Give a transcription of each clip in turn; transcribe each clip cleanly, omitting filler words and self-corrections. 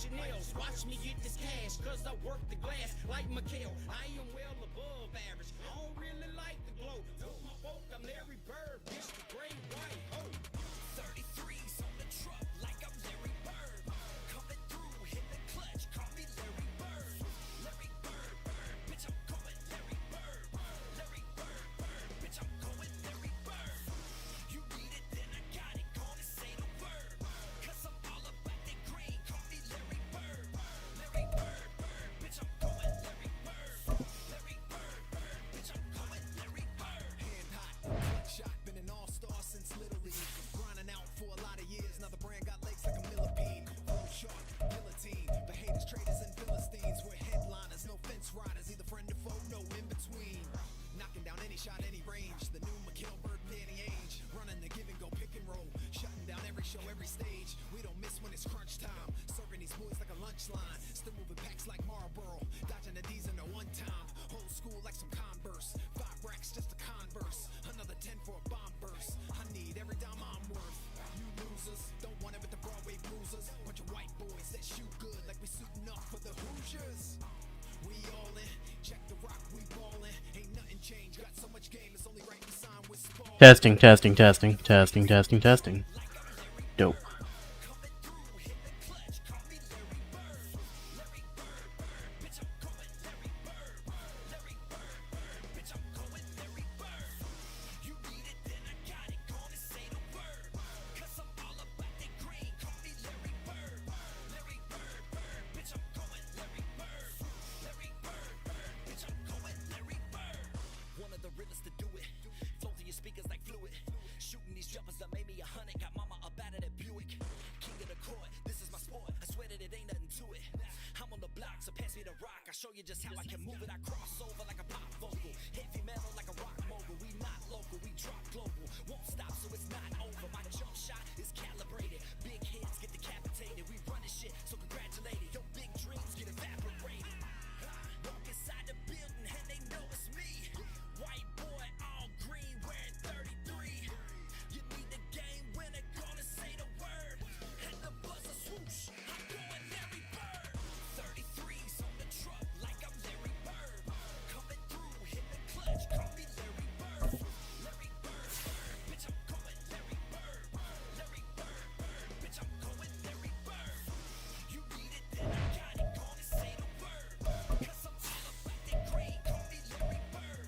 your nails. Watch me get this cash, cause I work the glass like Mikhail. I am well above average. I don't really like the glow. With my folk, I'm Larry Bird, bitch, the gray white. Oh, 33s on the truck like I'm Larry Bird. Coming through, hit the clutch, call me Larry Bird. Larry Bird, Bird, bitch, I'm going Larry Bird. Larry Bird, Bird, bitch, I'm going Larry Bird. You need it, then I got it, gonna say the word. Cause I'm all about that green, call me Larry Bird. Larry Bird, Bird, bitch, I'm going Larry Bird. Larry Bird, Bird, bitch, I'm going Larry Bird. Hand hot, clutch shot, been an all-star since Little League. Grinding out for a lot of years, now the brand got legs like a millipede. Flow sharp, guillotine, the haters, traitors, and Philistines. We're headliners, no fence riders, either friend or foe, no in between. Knocking down any shot, any range. The new McHale Bird, Danny Ainge. Running the give and go, pick and roll. Shutting down every show, every stage. We don't miss when it's crunch time. Serving these boys like a lunch line. Still moving packs like Marlboro. Dodging the D's in the one time. Old school like some Converse. 5 racks just a Converse. Another 10 for a bomb burst. I need every dime I'm worth. You losers don't want it with the Broadway bruisers. Bunch of white boys that shoot good like we suiting up for the Hoosiers. We all in, check the rock, we ballin'. Ain't nothing changed, got so much game, it's only right to sign with Spall. Testing, testing, testing, testing, testing, testing. Dope. Show you just how I can move it. I cross over like a pop vocal. Heavy metal like a rock mogul. We not local, we drop global. Won't stop, so it's not over. My jump shot is calibrated. Big hits get decapitated. We running shit, so congratulated. Your big dreams get evaporated. Walk inside the building and they know it's me. White boy, all green, wearing 33. You need the game winner, gonna say the word. And the buzzer swoosh. I'm going Larry Bird. 33s on the truck like I'm Larry Bird. Coming through, hit the clutch, call me Larry Bird. Larry Bird, Bird, bitch, I'm going Larry Bird. Larry Bird, Bird, bitch, I'm going Larry Bird. You need it, then I got it, gonna say the word. Cause I'm all about that green, call me Larry Bird.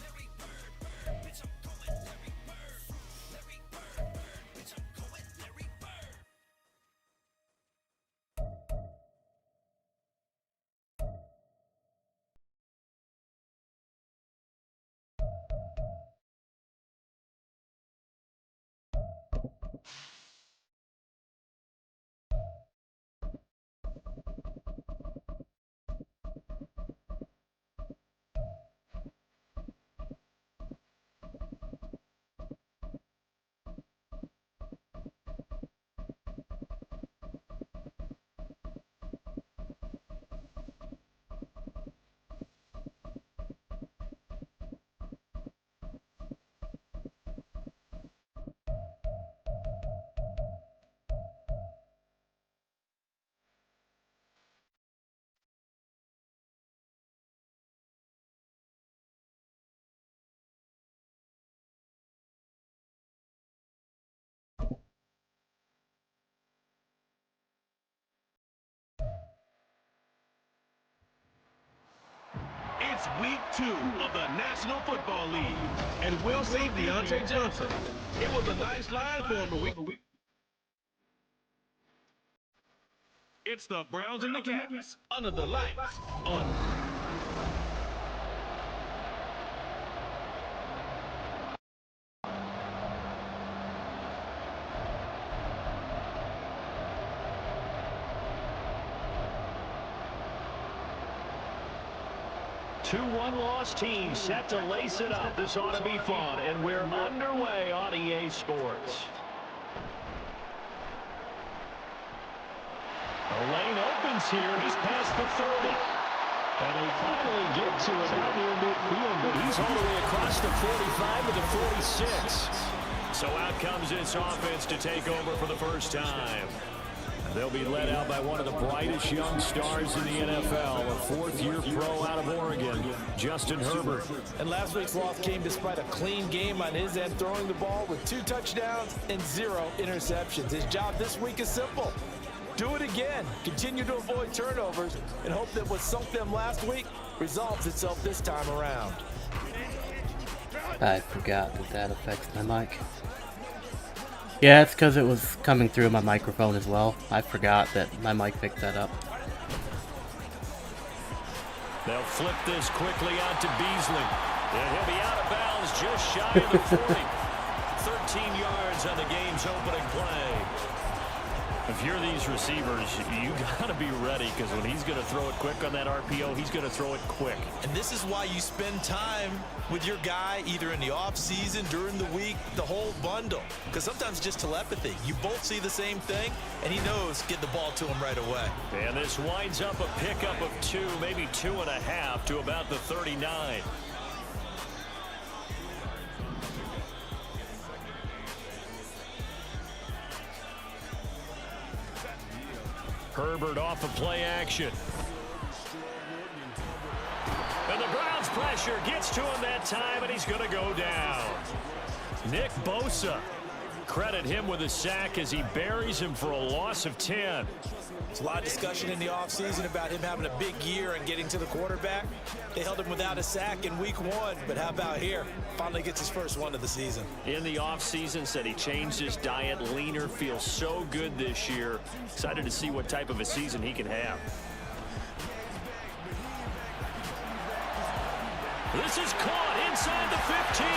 Larry Bird, Bird, bitch, I'm going Larry Bird. Larry Bird, Bird, bitch, I'm going Larry Bird. It's week 2 of the National Football League, and we'll see Deontay Johnson. It was a nice line for him a week. It's the Browns and the Cats under the lights on. 2-1 loss team set to lace it up. This ought to be fun, and we're underway on EA Sports. The lane opens here. He's past the 30. And they finally get to it out near midfield, but he's all the way across the 45 to the 46. So out comes this offense to take over for the first time. They'll be led out by one of the brightest young stars in the NFL, a fourth-year pro out of Oregon, Justin Herbert. And last week's loss came despite a clean game on his end, throwing the ball with 2 touchdowns and 0 interceptions. His job this week is simple. Do it again. Continue to avoid turnovers and hope that what sunk them last week resolves itself this time around. I forgot that affects my mic. Yeah, it's because it was coming through my microphone as well. I forgot that my mic picked that up. They'll flip this quickly out to Beasley. And he'll be out of bounds just shy of the 40. 13 yards on the game's opening play. If you're these receivers, you got to be ready, because when he's going to throw it quick on that RPO, he's going to throw it quick. And this is why you spend time with your guy either in the offseason, during the week, the whole bundle. Because sometimes just telepathy. You both see the same thing, and he knows get the ball to him right away. And this winds up a pickup of 2, maybe 2.5 to about the 39. Herbert off of play action. And the Browns pressure gets to him that time, and he's going to go down. Nick Bosa. Credit him with a sack as he buries him for a loss of 10. There's a lot of discussion in the offseason about him having a big year and getting to the quarterback. They held him without a sack in week 1, but how about here? Finally gets his first one of the season. In the offseason, said he changed his diet, leaner, feels so good this year. Excited to see what type of a season he can have. This is caught inside the 15.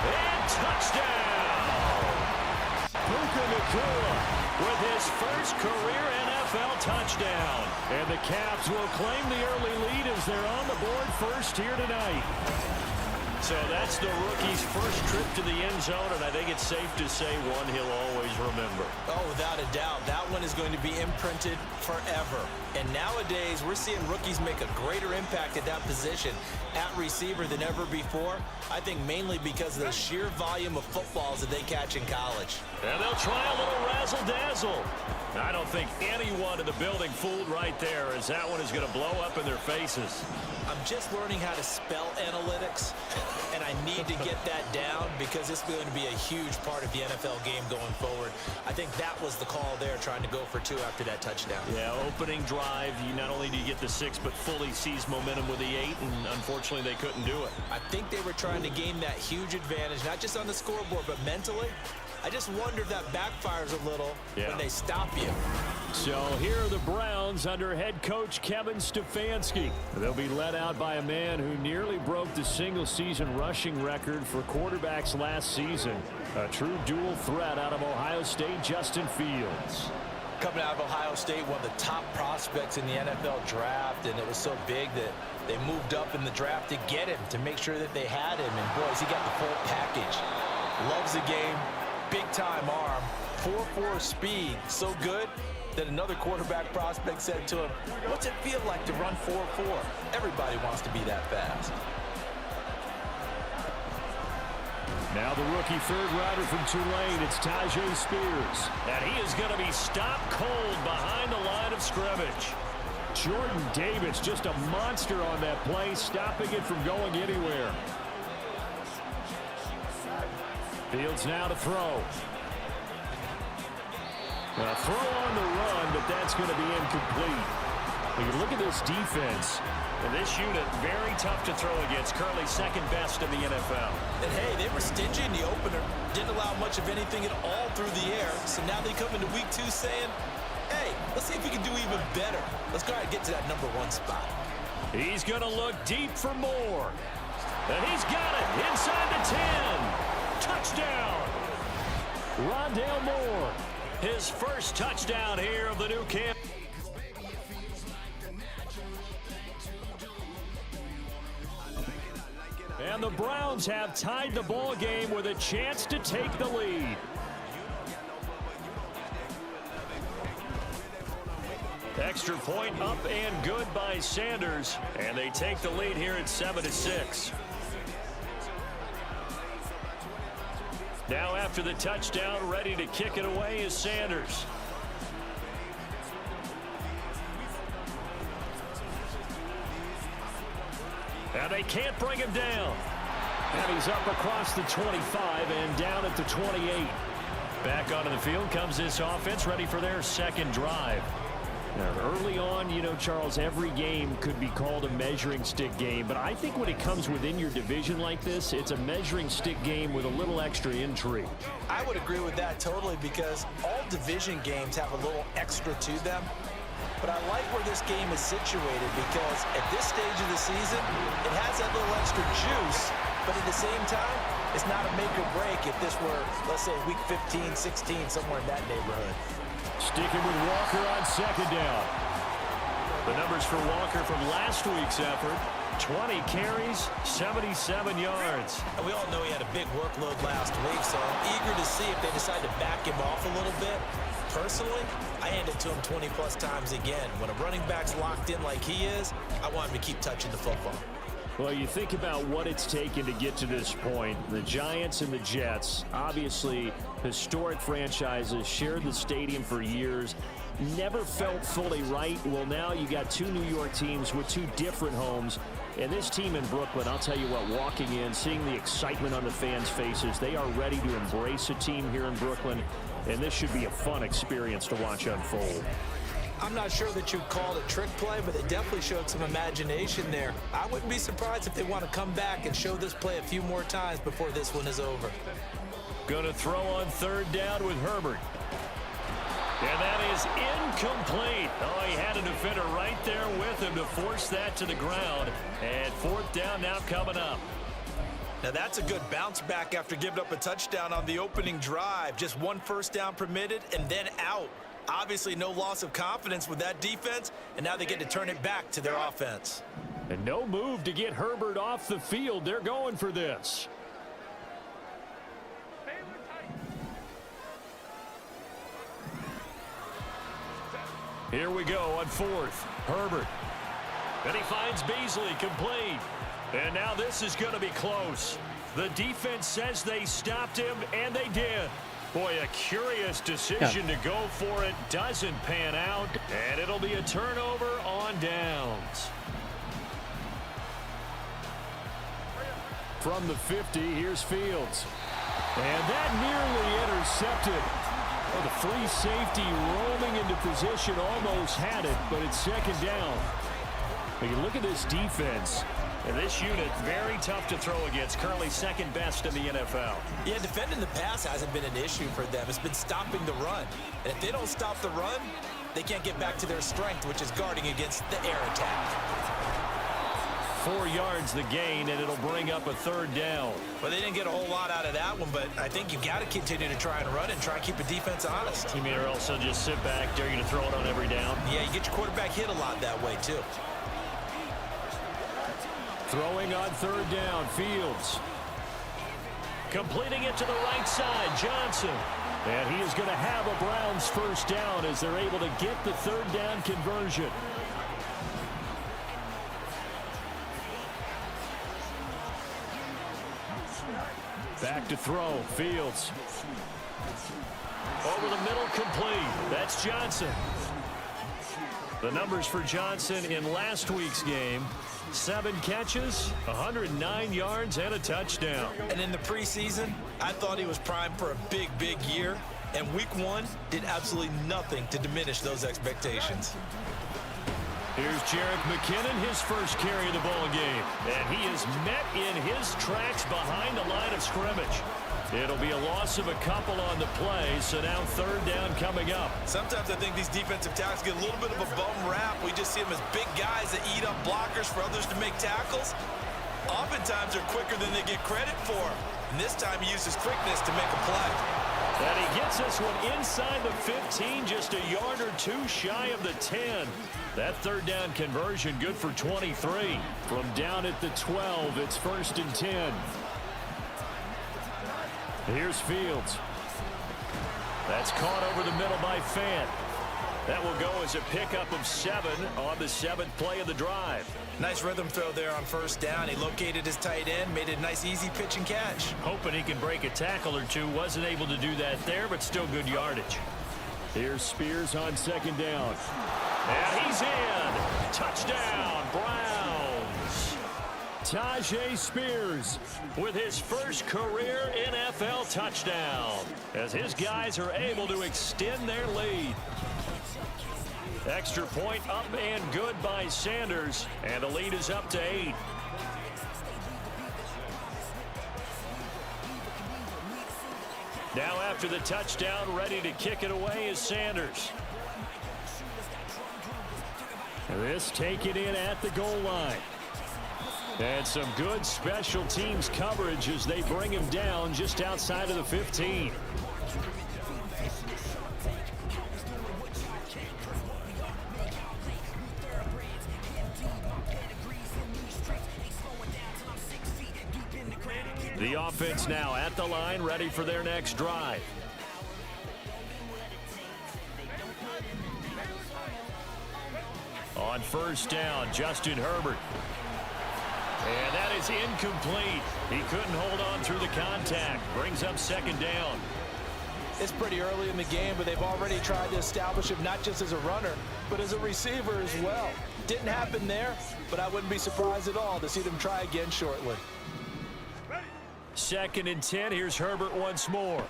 And touchdown. Puka Nacua with his first career NFL touchdown. And the Caps will claim the early lead as they're on the board first here tonight. So that's the rookie's first trip to the end zone, and I think it's safe to say one he'll always remember. Oh, without a doubt. That one is going to be imprinted forever. And nowadays, we're seeing rookies make a greater impact at that position at receiver than ever before. I think mainly because of the sheer volume of footballs that they catch in college. And they'll try a little razzle-dazzle. I don't think anyone in the building fooled right there, as that one is going to blow up in their faces. I'm just learning how to spell analytics, and I need to get that down because it's going to be a huge part of the NFL game going forward. I think that was the call there, trying to go for 2 after that touchdown. Yeah, opening drive, you not only do you get the 6, but fully seize momentum with the 8, and unfortunately they couldn't do it. I think they were trying to gain that huge advantage, not just on the scoreboard, but mentally. I just wonder if that backfires a little when they stop you. So here are the Browns under head coach Kevin Stefanski. They'll be led out by a man who nearly broke the single-season rushing record for quarterbacks last season. A true dual threat out of Ohio State, Justin Fields. Coming out of Ohio State, one of the top prospects in the NFL draft, and it was so big that they moved up in the draft to get him, to make sure that they had him. And boys, he got the full package. Loves the game. Big-time arm, 4.4 speed, so good that another quarterback prospect said to him, what's it feel like to run 4.4? Everybody wants to be that fast. Now the rookie third-rounder from Tulane, it's Tajay Spears. And he is going to be stopped cold behind the line of scrimmage. Jordan Davis, just a monster on that play, stopping it from going anywhere. Fields now to throw. A throw on the run, but that's going to be incomplete. When you look at this defense, and this unit, very tough to throw against, currently second best in the NFL. And hey, they were stingy in the opener, didn't allow much of anything at all through the air. So now they come into week 2 saying, hey, let's see if we can do even better. Let's go ahead and get to that number 1 spot. He's going to look deep for more. And he's got it inside the 10. Touchdown! Rondale Moore, his first touchdown here of the new camp. And the Browns have tied the ball game with a chance to take the lead. Extra point up and good by Sanders, and they take the lead here at 7-6. Now after the touchdown, ready to kick it away is Sanders. And they can't bring him down. And he's up across the 25 and down at the 28. Back onto the field comes this offense, ready for their second drive. Now, early on, you know, Charles, every game could be called a measuring stick game, but I think when it comes within your division like this, it's a measuring stick game with a little extra intrigue. I would agree with that totally, because all division games have a little extra to them. But I like where this game is situated, because at this stage of the season, it has that little extra juice, but at the same time, it's not a make or break if this were, let's say, week 15, 16, somewhere in that neighborhood. Sticking with Walker on second down. The numbers for Walker from last week's effort: 20 carries, 77 yards. And we all know he had a big workload last week, so I'm eager to see if they decide to back him off a little bit. Personally, I hand it to him 20-plus times again. When a running back's locked in like he is, I want him to keep touching the football. Well, you think about what it's taken to get to this point. The Giants and the Jets, obviously historic franchises, shared the stadium for years, never felt fully right. Well, now you got two New York teams with two different homes. And this team in Brooklyn, I'll tell you what, walking in, seeing the excitement on the fans' faces, they are ready to embrace a team here in Brooklyn. And this should be a fun experience to watch unfold. I'm not sure that you'd call it a trick play, but they definitely showed some imagination there. I wouldn't be surprised if they want to come back and show this play a few more times before this one is over. Going to throw on third down with Herbert. And that is incomplete. Oh, he had a defender right there with him to force that to the ground. And fourth down now coming up. Now that's a good bounce back after giving up a touchdown on the opening drive. Just one first down permitted and then out. Obviously no loss of confidence with that defense, and now they get to turn it back to their offense. And no move to get Herbert off the field. They're going for this. Here we go on fourth. Herbert. And he finds Beasley complete. And now this is going to be close. The defense says they stopped him, and they did. Boy, a curious decision to go for it. Doesn't pan out, and it'll be a turnover on downs. From the 50, here's Fields. And that nearly intercepted. Well, the free safety roaming into position almost had it, but it's second down. But you look at this defense. And this unit, very tough to throw against, currently second best in the NFL. Yeah, defending the pass hasn't been an issue for them. It's been stopping the run. And if they don't stop the run, they can't get back to their strength, which is guarding against the air attack. 4 yards the gain, and it'll bring up a third down. Well, they didn't get a whole lot out of that one, but I think you've got to continue to try and run and try and keep a defense honest. You mean or else they'll just sit back, dare you to throw it on every down? Yeah, you get your quarterback hit a lot that way, too. Throwing on third down, Fields. Completing it to the right side, Johnson. And he is going to have a Browns first down as they're able to get the third down conversion. Back to throw, Fields. Over the middle, complete. That's Johnson. The numbers for Johnson in last week's game: 7 catches, 109 yards, and a touchdown. And in the preseason, I thought he was primed for a big, big year. And week 1 did absolutely nothing to diminish those expectations. Here's Jerick McKinnon, his first carry of the ball game. And he is met in his tracks behind the line of scrimmage. It'll be a loss of a couple on the play, so now third down coming up. Sometimes I think these defensive tackles get a little bit of a bum rap. We just see them as big guys that eat up blockers for others to make tackles. Oftentimes they're quicker than they get credit for. And this time he uses quickness to make a play. And he gets this one inside the 15, just a yard or two shy of the 10. That third down conversion good for 23. From down at the 12, it's 1st and 10. Here's Fields. That's caught over the middle by Fant. That will go as a pickup of 7 on the 7th play of the drive. Nice rhythm throw there on first down. He located his tight end, made it a nice easy pitch and catch. Hoping he can break a tackle or two. Wasn't able to do that there, but still good yardage. Here's Spears on second down. And he's in. Touchdown, Browns. Tajay Spears with his first career NFL touchdown as his guys are able to extend their lead. Extra point up and good by Sanders, and the lead is up to 8. Now after the touchdown, ready to kick it away is Sanders. This taken in at the goal line. And some good special teams coverage as they bring him down just outside of the 15. The offense now at the line, ready for their next drive. On first down, Justin Herbert. And that is incomplete. He couldn't hold on through the contact. Brings up second down. It's pretty early in the game, but they've already tried to establish him not just as a runner, but as a receiver as well. Didn't happen there, but I wouldn't be surprised at all to see them try again shortly. 2nd and 10. Here's Herbert once more.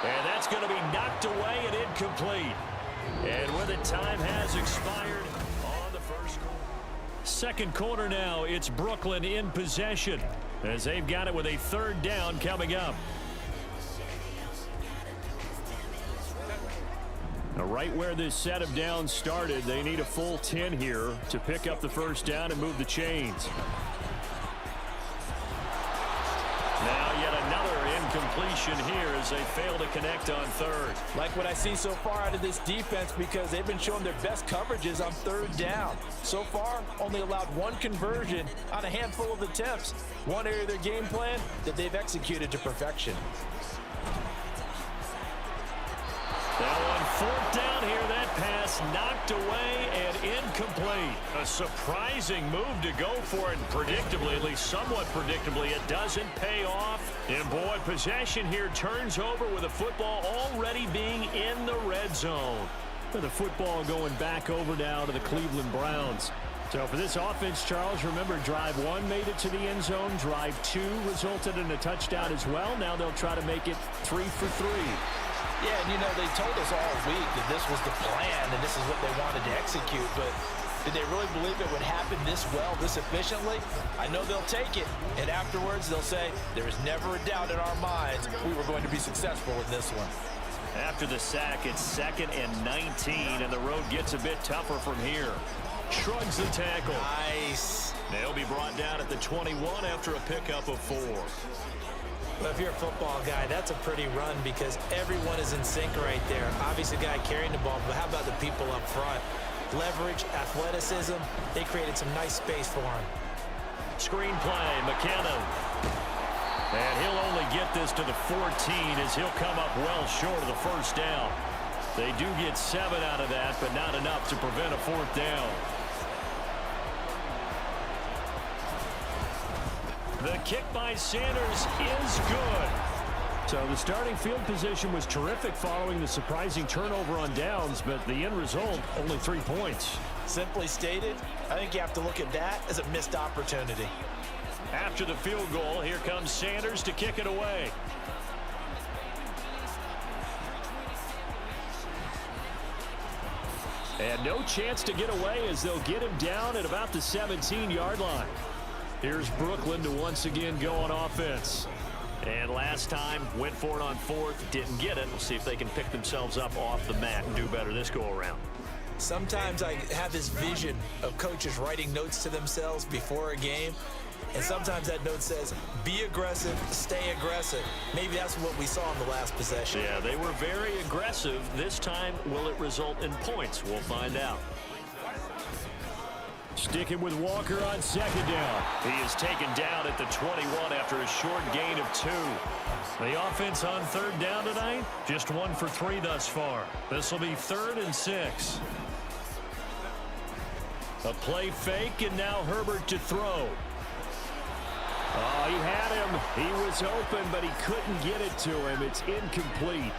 And that's going to be knocked away and incomplete. And when the time has expired on the first quarter. Second quarter now, it's Brooklyn in possession as they've got it with a 3rd down coming up. Now, right where this set of downs started, they need a full 10 here to pick up the first down and move the chains. Now yet another incompletion here as they fail to connect on 3rd. Like what I see so far out of this defense because they've been showing their best coverages on 3rd down. So far, only allowed 1 conversion on a handful of attempts. One area of their game plan that they've executed to perfection. Now on 4th down here, that pass knocked away and incomplete. A surprising move to go for it, and predictably, at least somewhat predictably, it doesn't pay off. And boy, possession here turns over with the football already being in the red zone. The football going back over now to the Cleveland Browns. So for this offense, Charles, remember, drive 1 made it to the end zone. Drive 2 resulted in a touchdown as well. Now they'll try to make it 3 for 3. Yeah, and you know, they told us all week that this was the plan and this is what they wanted to execute, but did they really believe it would happen this well, this efficiently? I know they'll take it, and afterwards they'll say, there is never a doubt in our minds we were going to be successful in this one. After the sack, it's 2nd and 19, and the road gets a bit tougher from here. Shrugs the tackle. Nice. They'll be brought down at the 21 after a pickup of 4. Well, if you're a football guy, that's a pretty run because everyone is in sync right there. Obviously, the guy carrying the ball, but how about the people up front? Leverage, athleticism, they created some nice space for him. Screen play, McKinnon. And he'll only get this to the 14 as he'll come up well short of the first down. They do get 7 out of that, but not enough to prevent a 4th down. The kick by Sanders is good. So the starting field position was terrific following the surprising turnover on downs, but the end result, only 3 points. Simply stated, I think you have to look at that as a missed opportunity. After the field goal, here comes Sanders to kick it away. And no chance to get away as they'll get him down at about the 17-yard line. Here's Brooklyn to once again go on offense. And last time, went for it on 4th, didn't get it. We'll see if they can pick themselves up off the mat and do better this go-around. Sometimes I have this vision of coaches writing notes to themselves before a game, and sometimes that note says, be aggressive, stay aggressive. Maybe that's what we saw in the last possession. Yeah, they were very aggressive. This time, will it result in points? We'll find out. Sticking with Walker on 2nd down. He is taken down at the 21 after a short gain of 2. The offense on 3rd down tonight, just 1 for 3 thus far. This will be 3rd and 6. A play fake, and now Herbert to throw. Oh, he had him. He was open, but he couldn't get it to him. It's incomplete.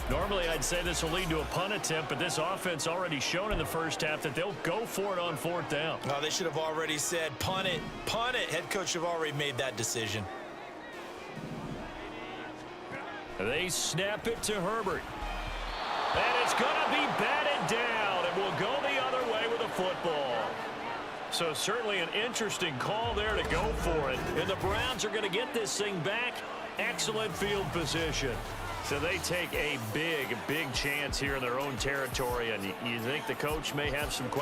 Normally, I'd say this will lead to a punt attempt, but this offense already shown in the first half that they'll go for it on 4th down. No, they should have already said, punt it, punt it. Head coach have already made that decision. They snap it to Herbert. And it's going to be batted down. It will go the other way with a football. So certainly an interesting call there to go for it. And the Browns are going to get this thing back. Excellent field position. So they take a big chance here in their own territory. And you think the coach may have some questions?